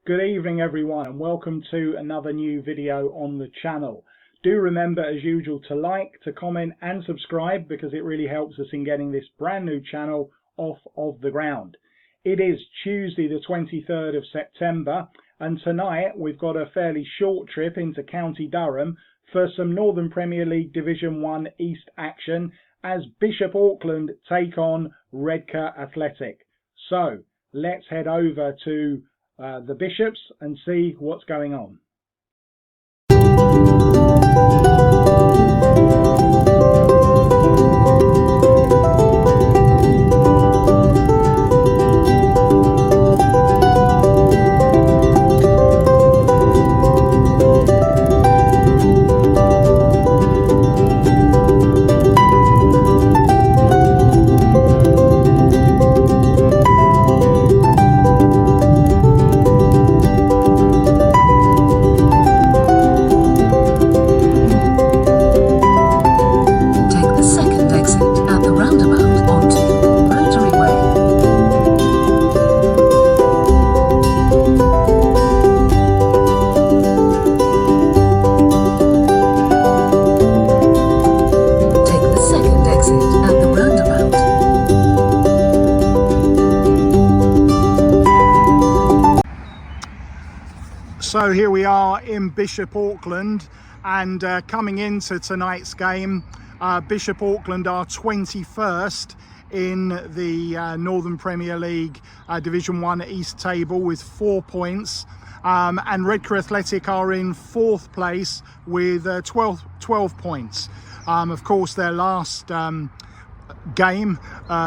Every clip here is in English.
Good evening everyone and welcome to another new video on the channel. Do remember as usual to like, to comment and subscribe because it really helps us in getting this brand new channel off of the ground. It is Tuesday the 23rd of September and tonight we've got a fairly short trip into County Durham for some Northern Premier League Division 1 East action as Bishop Auckland take on Redcar Athletic. So let's head over to the Bishops and see what's going on. So here we are in Bishop Auckland and coming into tonight's game, Bishop Auckland are 21st in the Northern Premier League Division 1 East table with 4 points, and Redcar Athletic are in 4th place with 12 points. Of course their last game,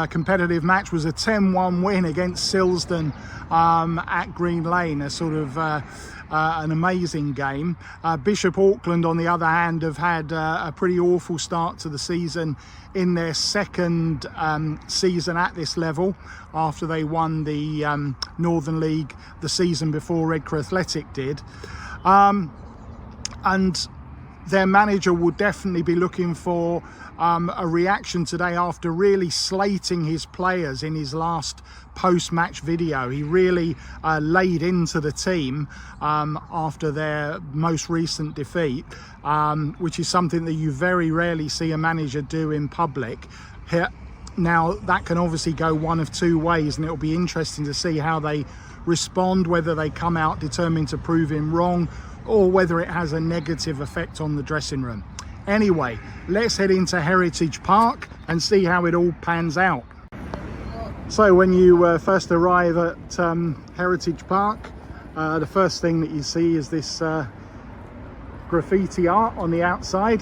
competitive match, was a 10-1 win against Silsden at Green Lane, a sort of an amazing game. Bishop Auckland on the other hand have had a pretty awful start to the season in their second season at this level after they won the Northern League the season before Redcar Athletic did, and their manager will definitely be looking for a reaction today after really slating his players in his last post-match video. He really laid into the team after their most recent defeat, which is something that you very rarely see a manager do in public. Now that can obviously go one of two ways, and it'll be interesting to see how they respond, whether they come out determined to prove him wrong or whether it has a negative effect on the dressing room. Anyway, let's head into Heritage Park and see how it all pans out. So when you first arrive at Heritage Park, the first thing that you see is this graffiti art on the outside.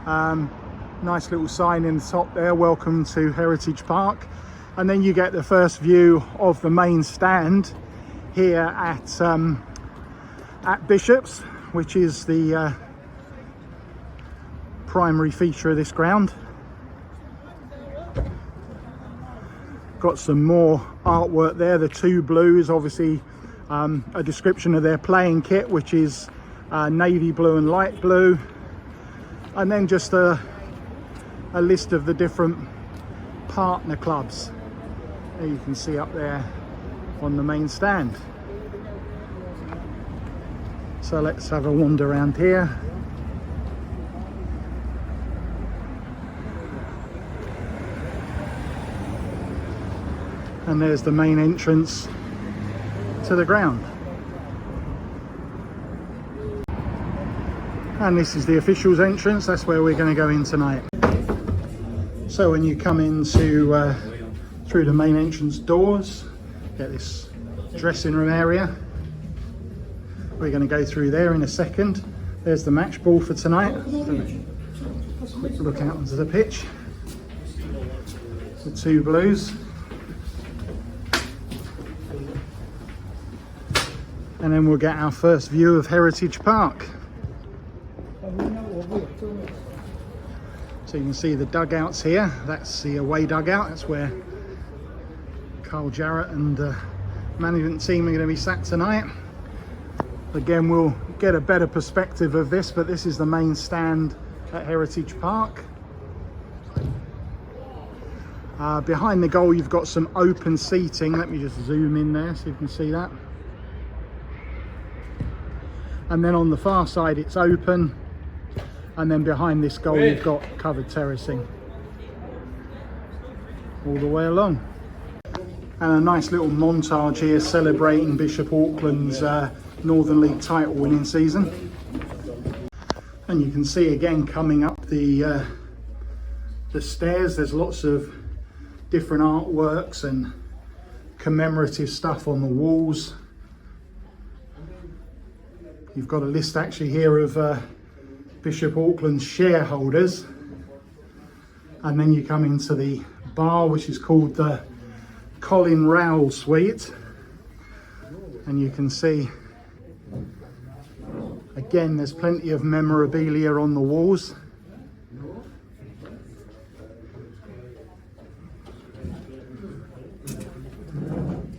Nice little sign in the top there, welcome to Heritage Park. And then you get the first view of the main stand here at Bishop's, which is the primary feature of this ground. Got some more artwork there. The two blues, obviously a description of their playing kit, which is navy blue and light blue, and then just a list of the different partner clubs that you can see up there on the main stand. So let's have a wander around here. And there's the main entrance to the ground. And this is the officials' entrance. That's where we're going to go in tonight. So when you come into through the main entrance doors, get this dressing room area. We're going to go through there in a second. There's the match ball for tonight. Quick look out onto the pitch. The two blues. And then we'll get our first view of Heritage Park. So you can see the dugouts here. That's the away dugout. That's where Carl Jarrett and the management team are going to be sat tonight. Again, we'll get a better perspective of this, but this is the main stand at Heritage Park. Behind the goal you've got some open seating. Let me just zoom in there so you can see that. And then on the far side it's open, and then behind this goal you've got covered terracing all the way along. And a nice little montage here celebrating Bishop Auckland's Northern League title winning season. And you can see again coming up the stairs, there's lots of different artworks and commemorative stuff on the walls. You've got a list actually here of Bishop Auckland's shareholders, and then you come into the bar, which is called the Colin Rowell Suite, and you can see again there's plenty of memorabilia on the walls.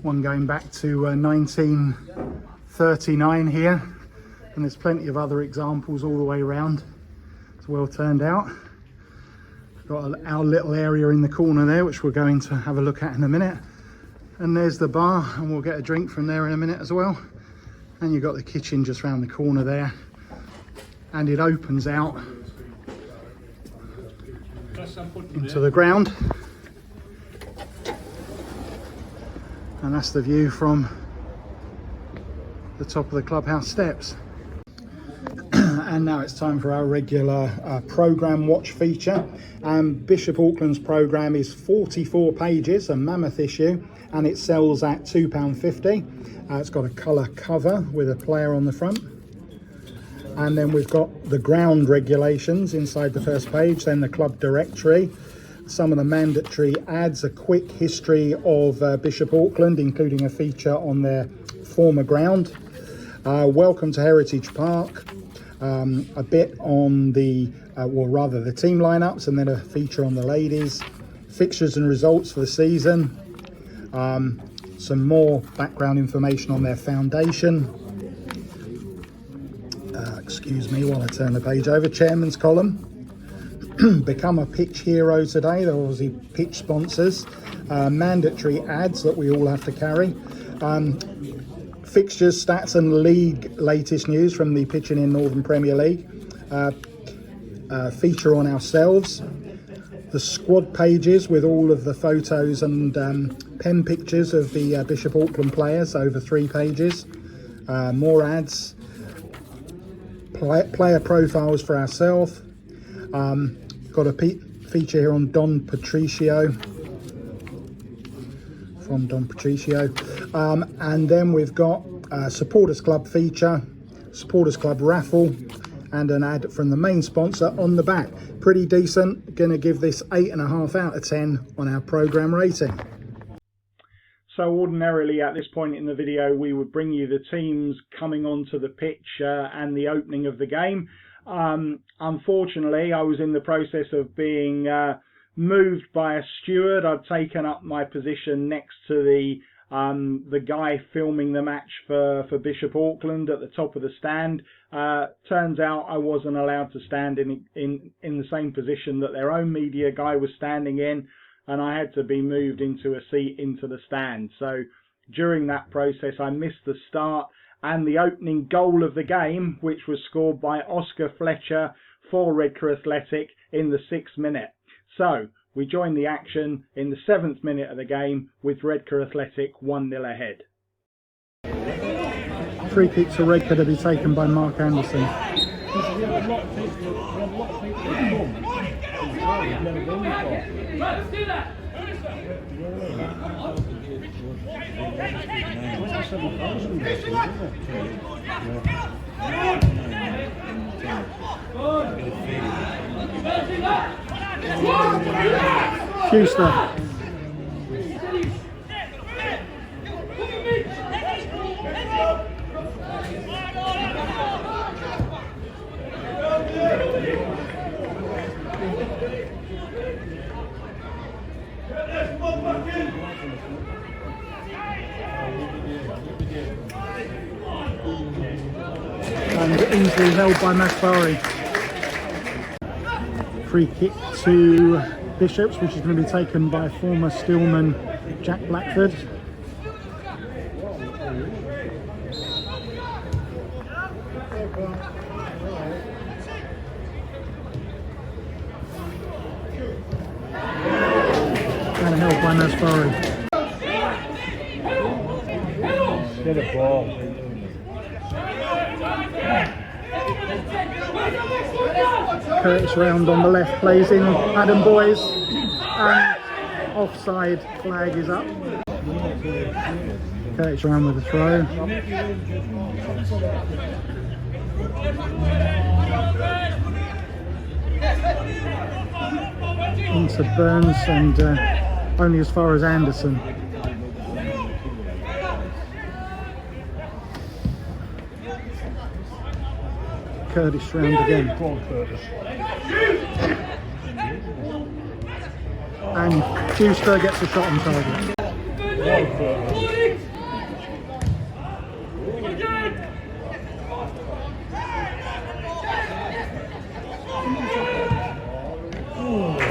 One going back to 1939 here, and there's plenty of other examples all the way around. It's well turned out. We've got our little area in the corner there, which we're going to have a look at in a minute. And there's the bar, and we'll get a drink from there in a minute as well. And you've got the kitchen just around the corner there, and it opens out into the ground. And that's the view from the top of the clubhouse steps. And now it's time for our regular programme watch feature. Bishop Auckland's programme is 44 pages, a mammoth issue, and it sells at £2.50. It's got a colour cover with a player on the front. And then we've got the ground regulations inside the first page, then the club directory, some of the mandatory ads, a quick history of Bishop Auckland, including a feature on their former ground, welcome to Heritage Park, a bit on the, well rather the team lineups, and then a feature on the ladies, fixtures and results for the season, some more background information on their foundation, excuse me while I turn the page over, chairman's column, become a pitch hero today, they're obviously pitch sponsors, mandatory ads that we all have to carry, fixtures, stats and league latest news from the Pitching in Northern Premier League, feature on ourselves, the squad pages with all of the photos and pen pictures of the Bishop Auckland players, over 3 pages, more ads, player profiles for ourselves. Got a feature here on Don Patricio, from Don Patricio, and then we've got a supporters club feature, supporters club raffle, and an ad from the main sponsor on the back. Pretty decent. Gonna give this 8.5 out of 10 on our programme rating. So ordinarily at this point in the video we would bring you the teams coming onto the pitch and the opening of the game. Unfortunately, I was in the process of being moved by a steward. I'd taken up my position next to the guy filming the match for Bishop Auckland at the top of the stand. Turns out I wasn't allowed to stand in the same position that their own media guy was standing in, and I had to be moved into a seat into the stand. So during that process I missed the start and the opening goal of the game, which was scored by Oscar Fletcher for Redcar Athletic in the 6th minute. So we joined the action in the 7th minute of the game with Redcar Athletic 1-0 ahead. Free kick to Redcar to be taken by Mark Anderson. Schuster. And easily held by Masbari. Free kick to Bishops, which is going to be taken by former Steelman Jack Blackford. And help by Nasbari. Get a ball. Curtis round on the left, plays in Adam Boys, and offside flag is up. Curtis round with the throw. Into Burns and only as far as Anderson. Curtis round again. And Schuster gets a shot on target.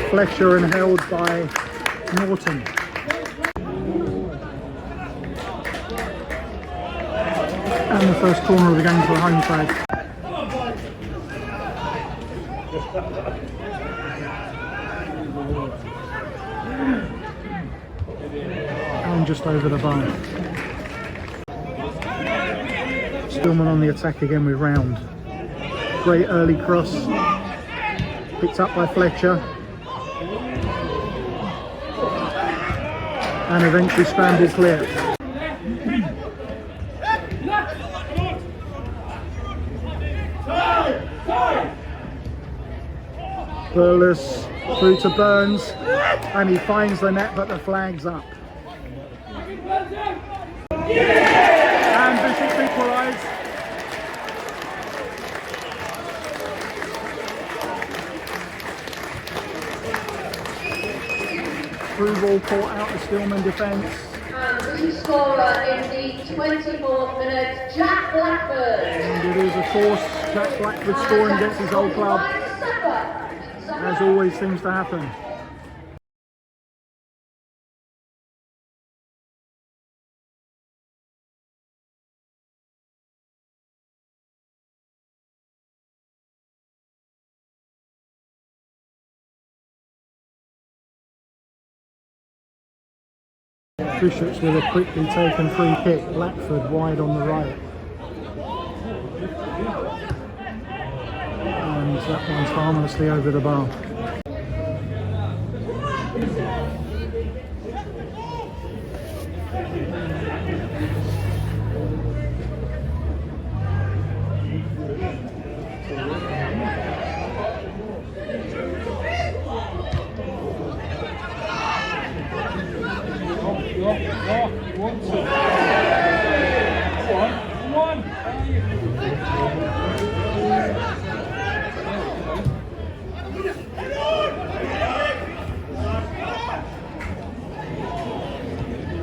Fletcher and held by Norton. And the first corner of the game for a home flag. And just over the bar. Steelmen on the attack again with Round. Great early cross. Picked up by Fletcher. And eventually scrambled clear. Burles through to Burns, and he finds the net, but the flag's up. And Bishop's equalised. Through ball caught out the Steelmen defence. And the scorer in the 24th minute, Jack Blackford. And it is, of course, Jack Blackford scoring against his old club. As always seems to happen. Bishops with a quickly taken free kick. Blackford wide on the right. And that one's harmlessly over the bar.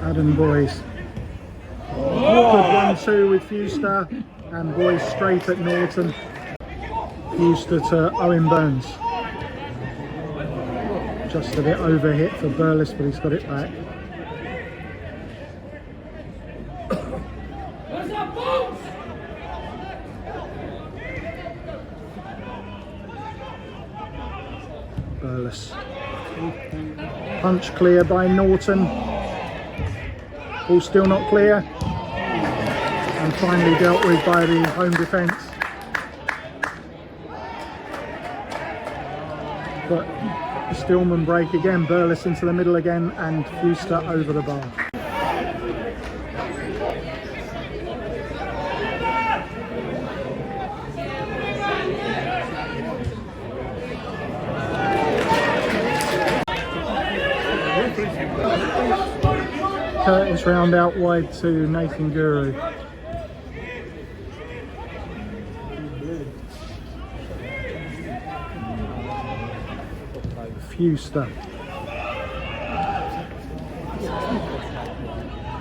Adam Boys. Good 1-2 with Fuster, and Boys straight at Norton. Fuster to Owen Burns. Just a bit overhit for Burles, but he's got it back. Burles. Punch clear by Norton. Ball still not clear. And finally dealt with by the home defence. But the Steelmen break again. Burles into the middle again, and Fuster over the bar. Curtis round out wide to Nathan Guru. Fuster.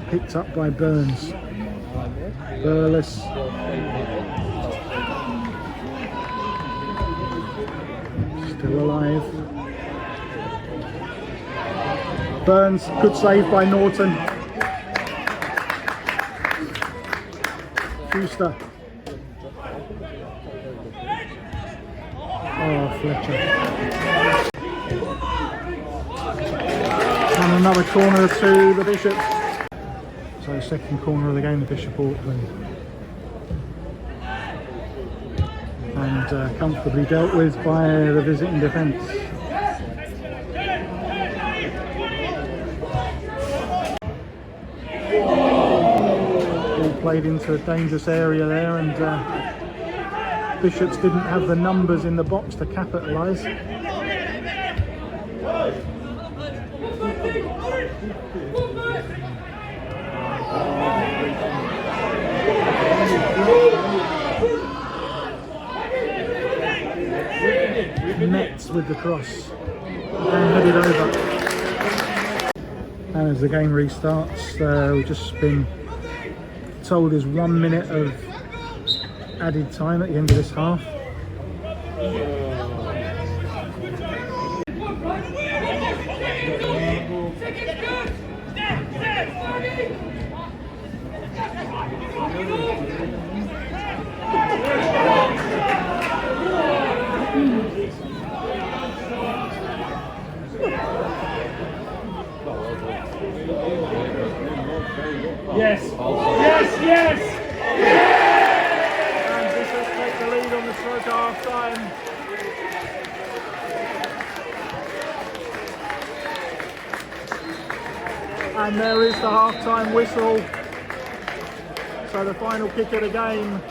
Picked up by Burns. Burles. Still alive. Burns, good save by Norton. Fuster. Oh, Fletcher. And another corner to the Bishops. So second corner of the game, the Bishop Auckland. And comfortably dealt with by the visiting defence. All played into a dangerous area there, and Bishops didn't have the numbers in the box to capitalise. Nets with the cross and headed over. And as the game restarts, we've just been told there's 1 minute of added time at the end of this half. Yes! Yes! Yes! And Bishops take the lead on the stroke at half time. And there is the half-time whistle. So the final kick of the game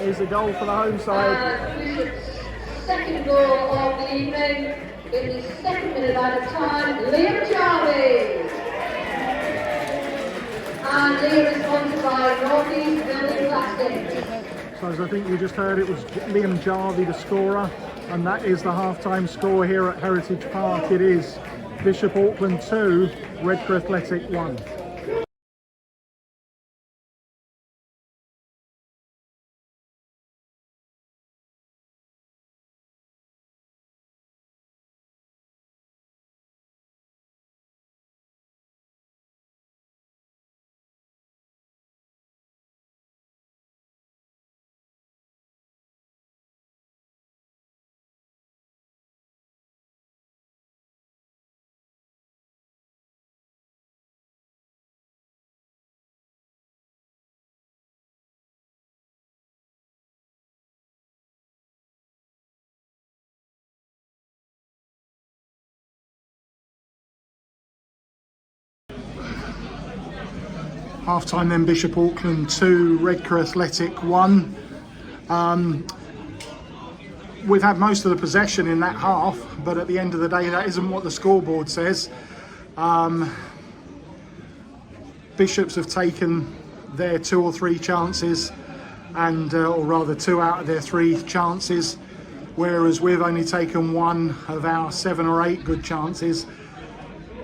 is a goal for the home side. Bishop's second goal of the evening in the second minute out of time, Liam Jarvie. And Liam is sponsored by Northeast Building Plastics. So as I think you just heard, it was Liam Jarvie, the scorer, and that is the half-time score here at Heritage Park. It is Bishop Auckland 2, Redcar Athletic 1. Half time then, Bishop Auckland 2, Redcar Athletic 1. We've had most of the possession in that half, but at the end of the day that isn't what the scoreboard says. Bishops have taken their 2 or 3 chances, and or rather 2 out of their 3 chances, whereas we've only taken 1 of our 7 or 8 good chances.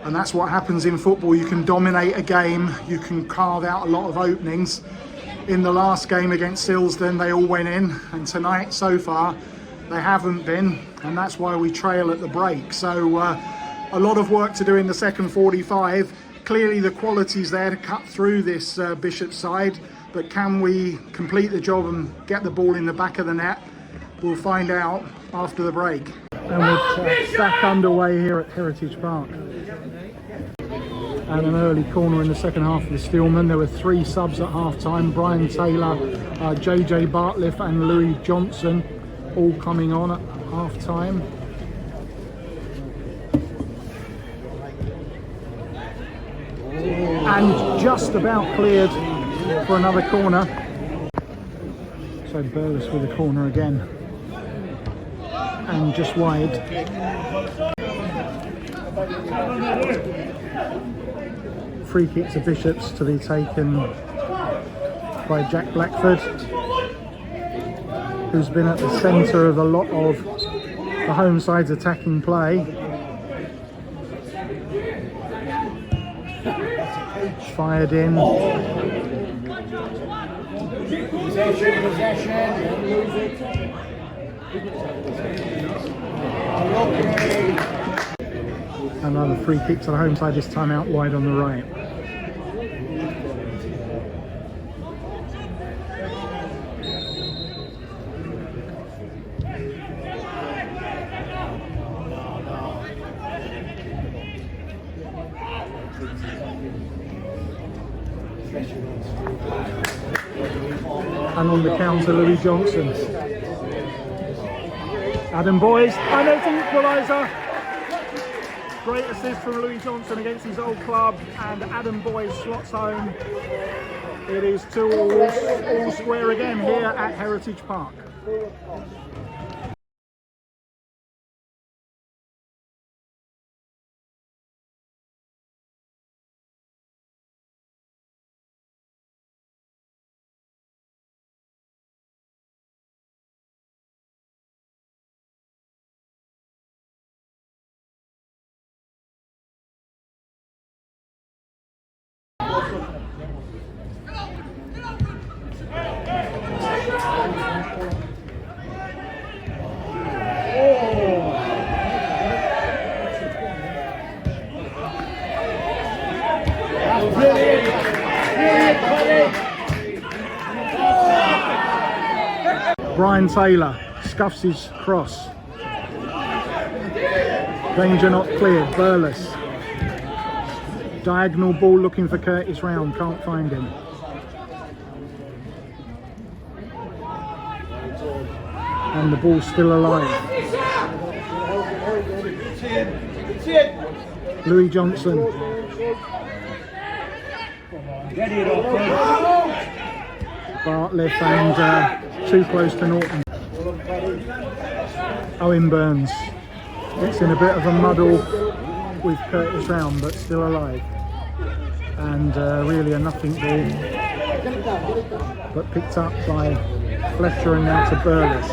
And that's what happens in football. You can dominate a game, you can carve out a lot of openings. In the last game against Silsden, they all went in, and tonight, so far, they haven't been, and that's why we trail at the break. So a lot of work to do in the second 45. Clearly the quality's there to cut through this Bishop side, but can we complete the job and get the ball in the back of the net? We'll find out after the break. And we're back underway here at Heritage Park. And an early corner in the second half of the Steelmen. There were 3 subs at half time: Brian Taylor, JJ Bartliff and Louis Johnson, all coming on at half time. And just about cleared for another corner. So Burles with the corner again. And just wide. Free kick to Bishops to be taken by Jack Blackford, who's been at the centre of a lot of the home side's attacking play. Fired in. Another free kick to the home side, this time out wide on the right. And on the counter, Louis Johnson. Adam Boyes, and there's the equaliser. Great assist from Louis Johnson against his old club, and Adam Boyes slots home. It is 2-2, all square again here at Heritage Park. Brian Taylor scuffs his cross. Danger not cleared. Burles. Diagonal ball looking for Curtis Round. Can't find him. And the ball's still alive. Louis Johnson. Bartlett and too close to Norton. Owen Burns gets in a bit of a muddle with Curtis Round, but still alive. And really a nothing ball, but picked up by Fletcher and now to Burles.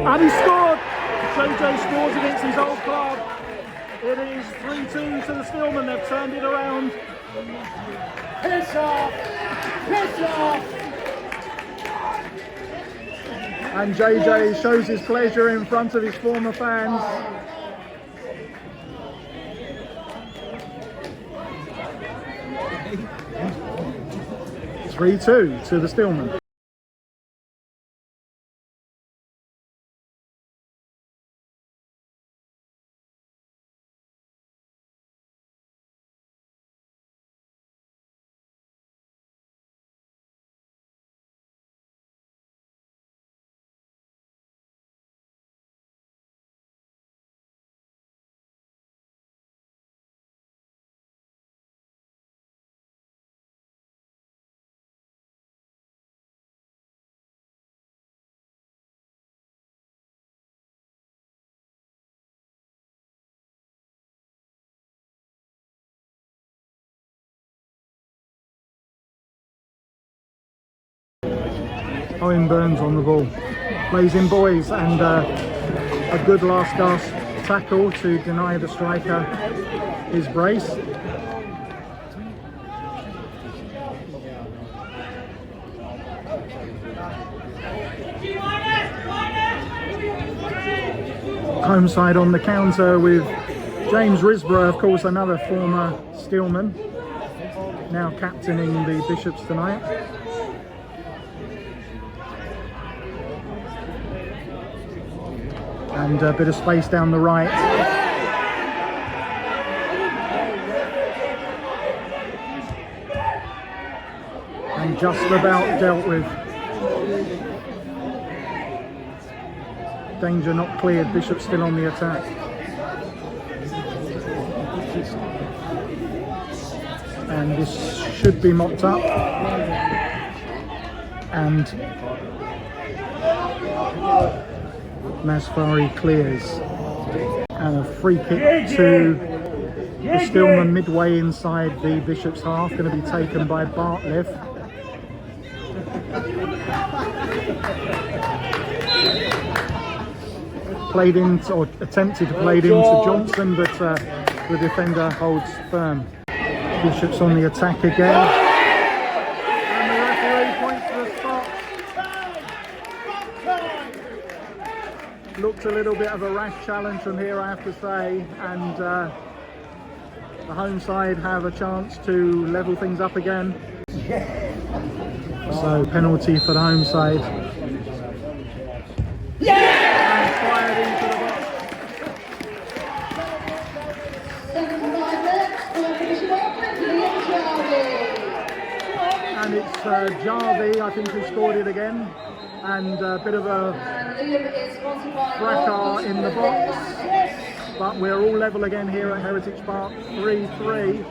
And he scored! JJ scores against his old club. It is 3-2 to the Steelmen. They've turned it around. Piss off! Piss off! And JJ shows his pleasure in front of his former fans. It's 3-2 to the Steelmen. Owen Burns on the ball, plays in Boys, and a good last gasp tackle to deny the striker his brace. Home side on the counter with James Risborough, of course another former Steelman, now captaining the Bishops tonight. And a bit of space down the right. And just about dealt with. Danger not cleared. Bishop still on the attack. And this should be mopped up. And Masfari clears, and a free kick to the Steelmen midway inside the Bishops half, going to be taken by Bartlett. Played in, or attempted to play it into Johnson, but the defender holds firm. Bishops on the attack again. And the referee points to the spot. Looked a little bit of a rash challenge from here, I have to say, and the home side have a chance to level things up again. So penalty for the home side. And fired into the box. 75 minutes for Bishop Auckland, Liam Jarvie. And it's Jarvie, I think, who scored it again. And a bit of a Redcar in the box. But we're all level again here at Heritage Park, 3-3.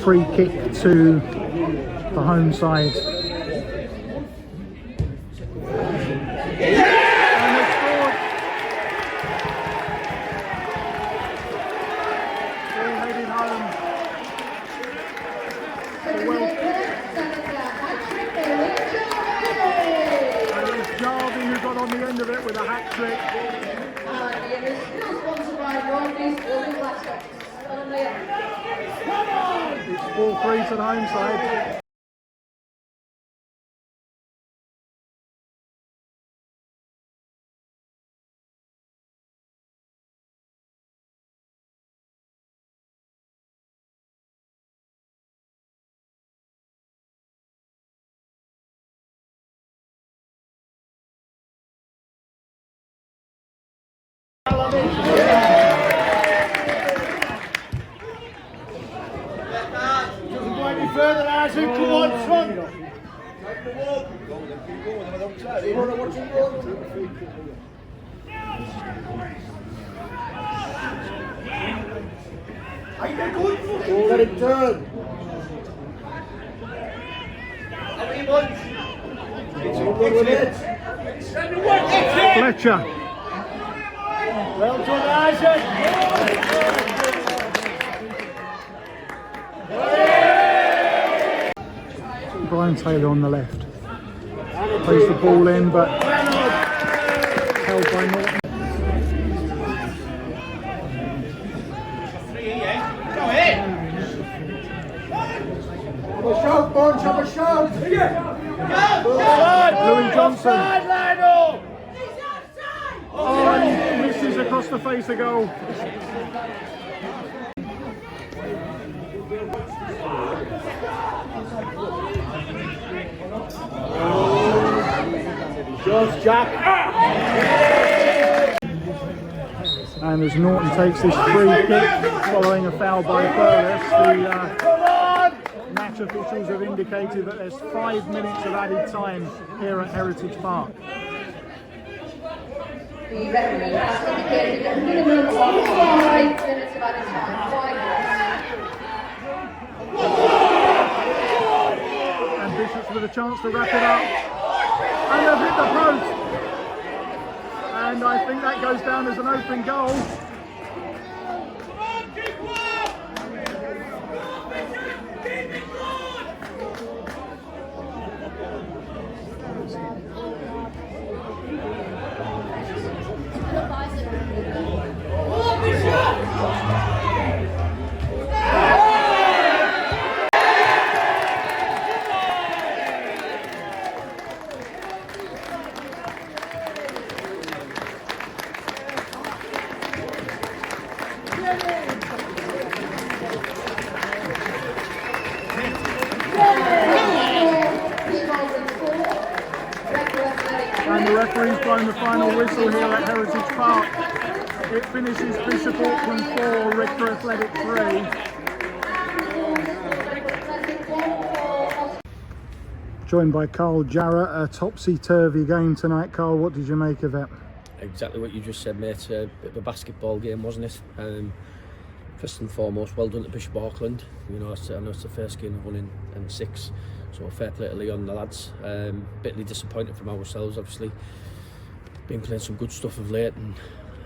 Free kick to the home side. And they scored. All heading home. And it's Jarvie who got on the end of it with a hat trick. It's 4-3 to the home side. Further, Isaac, come on, front! Let it turn! Fletcher. Well done, Isaac! Brian Taylor on the left. Plays the ball in, but held by Norton. Have a shout, Bunch, have a shout! Louis Johnson. Oh, and he misses across the face of goal. Just Jack. And as Norton takes this free kick following a foul by Burles, the match officials have indicated that there's 5 minutes of added time here at Heritage Park. The referee has indicated a minimum of 5 minutes of added time. And Bishops with a chance to wrap it up. And they've hit the post. And I think that goes down as an open goal. And the referee's blown the final whistle here at Heritage Park. It finishes Bishop Auckland 4, Redcar Athletic 3. Joined by Carl Jarrett, a topsy-turvy game tonight. Carl, what did you make of it? Exactly what you just said, mate. A bit of a basketball game, wasn't it? First and foremost, well done to Bishop Auckland. You know, I know it's the first game they've won in 6, so fair play to Leon and the lads. Bitterly disappointed from ourselves, obviously. Been playing some good stuff of late, and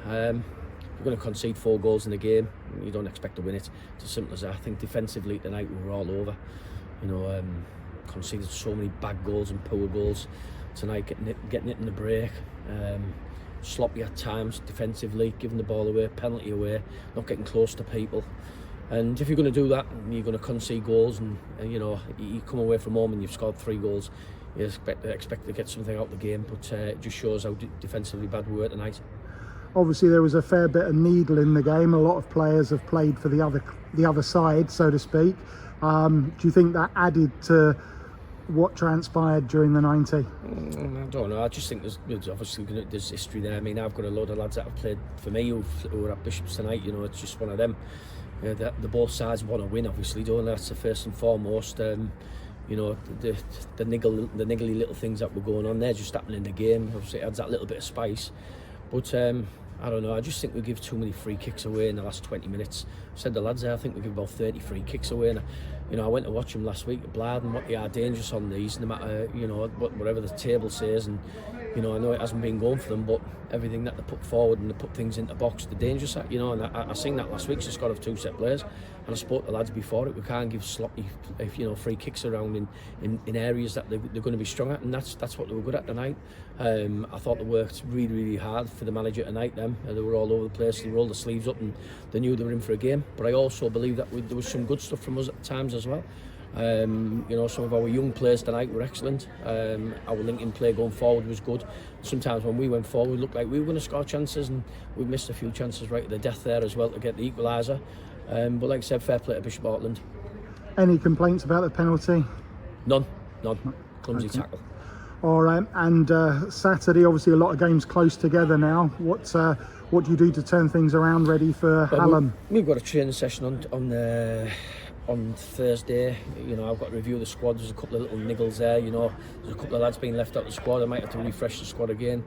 we're going to concede 4 goals in the game. You don't expect to win it. It's as simple as that. I think defensively tonight we were all over. You know, conceded so many bad goals and poor goals tonight. Getting it in the break. Sloppy at times defensively, giving the ball away, penalty away, not getting close to people. And if you're going to do that, and you're going to concede goals, and you know, you come away from home and you've scored 3 goals, you expect to get something out of the game. But it just shows how defensively bad we were tonight. Obviously, there was a fair bit of needle in the game. A lot of players have played for the other side, so to speak. Do you think that added to what transpired during the 90? I don't know. I just think there's obviously there's history there. I mean, I've got a load of lads that have played for me who were at Bishops tonight. You know, it's just one of them. The both sides want to win, obviously, don't they? That's the first and foremost. You know, the niggly little things that were going on there just happening in the game. Obviously, it adds that little bit of spice. But I don't know, I just think we give too many free kicks away in the last 20 minutes. I said the lads there, I think we give about 30 free kicks away. And, you know, I went to watch them last week at Blad, and what they are dangerous on these, no matter, you know, whatever the table says. And, you know, I know it hasn't been going for them, but everything that they put forward and they put things into the box, they're dangerous at, you know. And I seen that last week, so it's got to have 2 set players. And I spoke to the lads before it, we can't give sloppy, you know, free kicks around in areas that they're going to be strong at, and that's what they were good at tonight. I thought they worked really hard for the manager tonight. They were all over the place, they rolled their sleeves up and they knew they were in for a game. But I also believe that there was some good stuff from us at times as well. You know, some of our young players tonight were excellent. Our linking play going forward was good. Sometimes when we went forward, we looked like we were going to score chances, and we missed a few chances right at the death there as well to get the equaliser. But like I said, fair play to Bishop Auckland. Any complaints about the penalty? None. Clumsy tackle. All right, and Saturday, obviously a lot of games close together now. What do you do to turn things around, ready for Hallam? We've got a training session on Thursday. You know, I've got to review the squad. There's a couple of little niggles there. You know, there's a couple of lads being left out of the squad. I might have to refresh the squad again.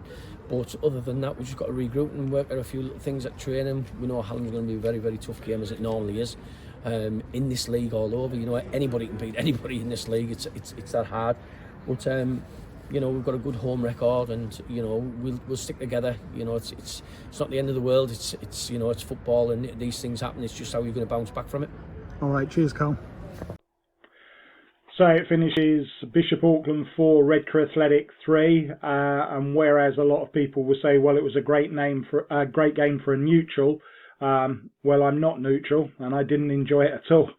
But other than that, we've just got to regroup and work out a few little things at training. We know Hallam's going to be a very tough game, as it normally is. In this league all over, you know, anybody can beat anybody in this league. It's that hard. But you know, we've got a good home record, and you know, we'll stick together. You know, it's not the end of the world. It's you know, it's football, and these things happen. It's just how you're going to bounce back from it. All right, cheers, Carl. So it finishes Bishop Auckland 4, Redcar Athletic 3, and whereas a lot of people will say, well, it was a great game for a neutral, well, I'm not neutral, and I didn't enjoy it at all.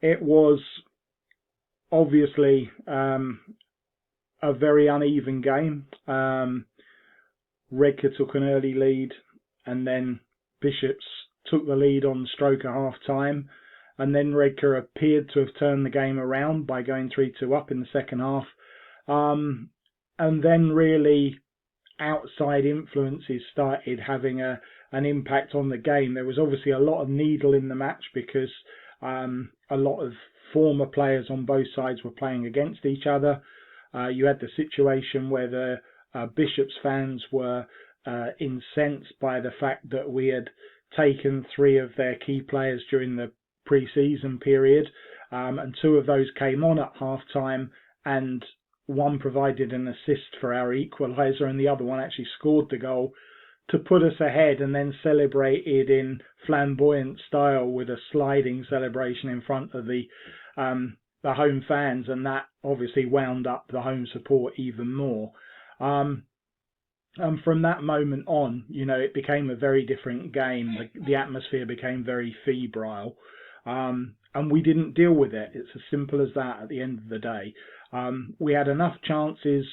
It was obviously a very uneven game. Redcar took an early lead, and then Bishops took the lead on stroke at half time, and then Redcar appeared to have turned the game around by going 3-2 up in the second half, and then really outside influences started having an impact on the game. There was obviously a lot of needle in the match because a lot of former players on both sides were playing against each other. You had the situation where the Bishops fans were incensed by the fact that we had taken 3 of their key players during the pre-season period, and 2 of those came on at half time, and one provided an assist for our equaliser, and the other one actually scored the goal to put us ahead, and then celebrated in flamboyant style with a sliding celebration in front of the home fans, and that obviously wound up the home support even more. And from that moment on, you know, it became a very different game. The atmosphere became very febrile, and we didn't deal with it. It's as simple as that at the end of the day. We had enough chances,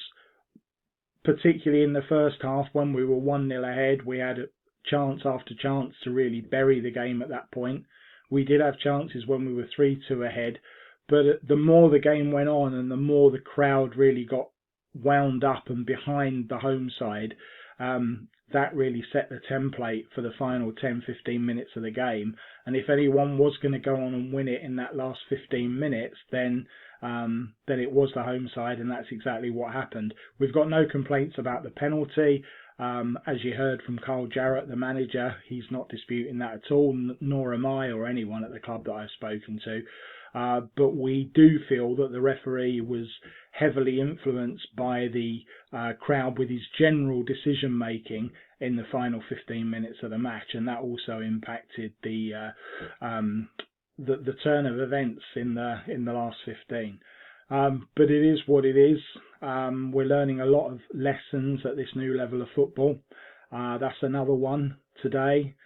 particularly in the first half when we were 1-0 ahead. We had chance after chance to really bury the game at that point. We did have chances when we were 3-2 ahead, but the more the game went on and the more the crowd really got wound up and behind the home side, that really set the template for the final 10-15 minutes of the game. And if anyone was going to go on and win it in that last 15 minutes, then it was the home side, and that's exactly what happened. We've got no complaints about the penalty. As you heard from Carl Jarrett, the manager, he's not disputing that at all, nor am I or anyone at the club that I've spoken to. But we do feel that the referee was heavily influenced by the crowd with his general decision making in the final 15 minutes of the match, and that also impacted the turn of events in the last 15. But it is what it is. We're learning a lot of lessons at this new level of football. That's another one today.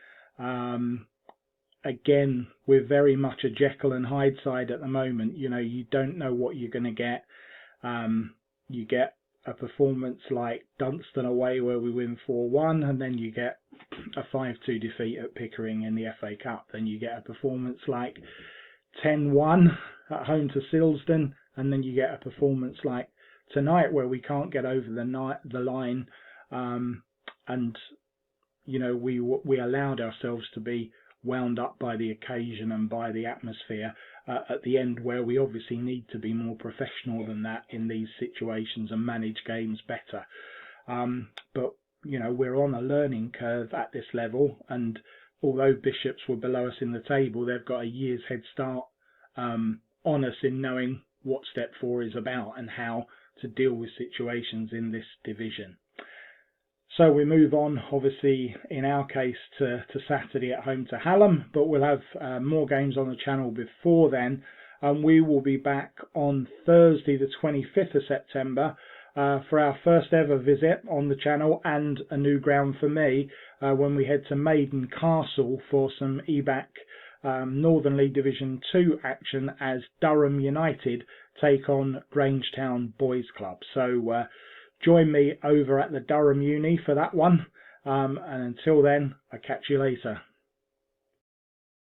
again, we're very much a Jekyll and Hyde side at the moment. You know, you don't know what you're going to get. You get a performance like Dunstan away where we win 4-1, and then you get a 5-2 defeat at Pickering in the FA Cup. Then you get a performance like 10-1 at home to Silsden, and then you get a performance like tonight where we can't get over the line, and you know, we allowed ourselves to be wound up by the occasion and by the atmosphere at the end, where we obviously need to be more professional than that in these situations and manage games better. But you know, we're on a learning curve at this level, and although Bishops were below us in the table, they've got a year's head start on us in knowing what Step 4 is about and how to deal with situations in this division. So we move on, obviously, in our case, to Saturday at home to Hallam, but we'll have more games on the channel before then. And we will be back on Thursday, the 25th of September, for our first ever visit on the channel and a new ground for me, when we head to Maiden Castle for some EBAC Northern League Division 2 action as Durham United take on Grangetown Boys Club. So join me over at the Durham Uni for that one. And until then, I'll catch you later.